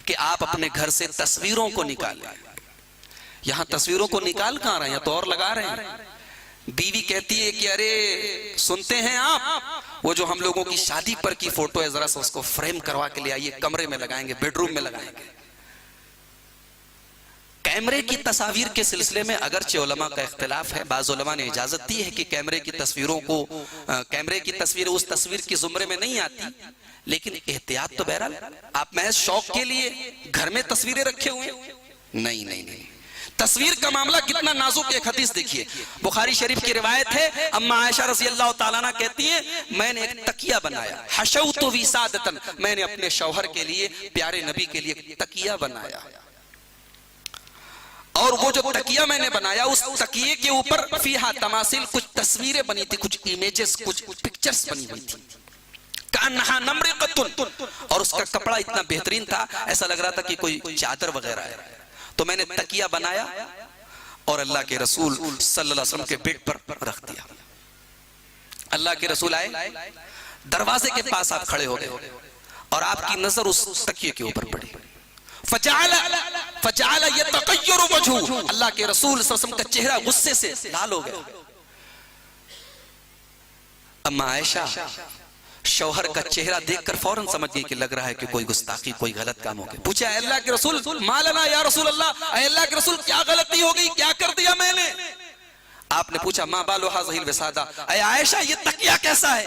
कि आप अपने घर से तस्वीरों को निकालें। यहां तस्वीरों को निकाल कहां रहे हैं, तो और लगा रहे हैं। बीवी कहती है कि अरे सुनते हैं आप, वो जो हम लोगों की शादी पर की फोटो है, जरा सा उसको फ्रेम करवा के ले आइए, कमरे में लगाएंगे, बेडरूम में लगाएंगे। कैमरे की तस्वीर के सिलसिले में अगरचे उलमा का इख्तिलाफ है। बाज़ उलमा ने इजाजत दी है कि कैमरे की तस्वीरों को, कैमरे की तस्वीर उस तस्वीर की जुमरे में नहीं आती, लेकिन एहतियात तो बहरहाल, आप महज शौक के लिए घर में तस्वीरें रखे हुए हैं? नहीं नहीं नहीं, तस्वीर का मामला कितना नाजुक। एक हदीस देखिए, बुखारी शरीफ की रिवायत है, अम्मा आयशा रज़ी अल्लाह ताला अन्हा कहती हैं, मैंने एक तकिया बनाया, हशौतु विसादतन, मैंने अपने शौहर के लिए, प्यारे नबी के लिए तकिया बनाया, और वो जो तकिया मैंने बनाया, उस तकिए के ऊपर फीहा तमासिल, कुछ तस्वीरें बनी थी, कुछ इमेजेस, कुछ पिक्चर्स बनी हुई थी, कान्हा नम्रिकतुन, और उसका कपड़ा इतना बेहतरीन था, ऐसा लग रहा था कि कोई चादर वगैरह है। तो मैंने तकिया बनाया और अल्लाह के रसूल सल्लल्लाहु अलैहि वसल्लम के बेड पर रख दिया। अल्लाह के रसूल आए, दरवाजे के पास आप खड़े हो गए और आपकी नजर उस तकिए के ऊपर पड़ी। फजाला यतगय्यरु वजहु, अल्लाह के रसूल सल्लल्लाहु अलैहि वसल्लम का चेहरा गुस्से से लाल हो गया। अम्मा आयशा शौहर का चेहरा देखकर फौरन समझ गई कि लग रहा है कि कोई गुस्ताखी, कोई गलत काम हो गया। पूछा, अल्लाह के रसूल मालना या रसूल अल्लाह, अल्लाह के रसूल क्या गलती हो गई, क्या कर दिया मैंने? आपने पूछा, मा बालु हाज़िहिल विसादा, अय आयशा ये तकिया कैसा है?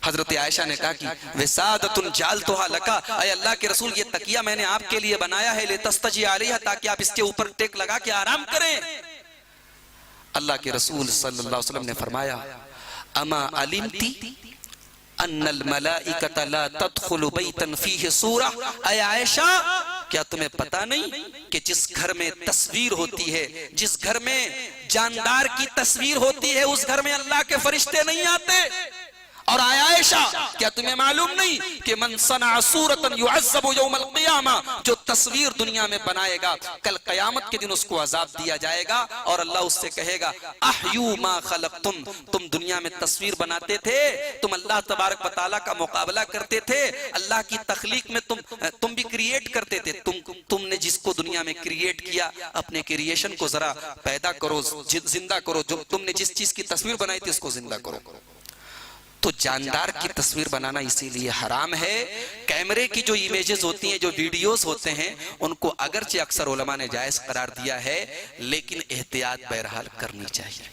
हजरत आयशा ने कहा कि विसादतुन जालतुहा लका, अय अल्लाह के रसूल ये तकिया मैंने आपके लिए बनाया है, लितस्तजी अलैहा, ताकि आप इसके ऊपर टेक लगा के आराम करें। अल्लाह के रसूल सल्लल्लाहु अलैहि वसल्लम ने फरमाया, अमा अलिमती अन्नल मलाइकत ला तदखुलु बैतन फीहि सूरा, अय आयशा क्या तुम्हें पता नहीं कि जिस घर में तस्वीर होती है, जिस घर में जानदार की तस्वीर होती है, उस घर में अल्लाह के फरिश्ते नहीं आते। और आयशा क्या तुम्हें मालूम नहीं कि मन सना सूरतन युअज़्ज़बु यौमल क़ियामा, जो तस्वीर दुनिया में बनाएगा कल क़यामत के दिन उसको अजाब दिया जाएगा, और अल्लाह उससे कहेगा अहयू मा खलक़तुम, तुम दुनिया में तस्वीर बनाते थे, तुम अल्लाह तबारक व तआला का मुकाबला करते थे, अल्लाह की तख्लीक में तुम भी क्रिएट करते थे, तुमने जिसको दुनिया में क्रिएट किया, अपने क्रिएशन को जरा पैदा करो, जिंदा करो, जो तुमने जिस चीज की तस्वीर बनाई थी उसको जिंदा करो। तो जानदार की तस्वीर बनाना इसीलिए हराम है। कैमरे की जो इमेजेस होती हैं, जो वीडियोस होते हैं, उनको अगरचे अक्सर उलमा ने जायज करार दिया है, लेकिन एहतियात बहरहाल करनी चाहिए।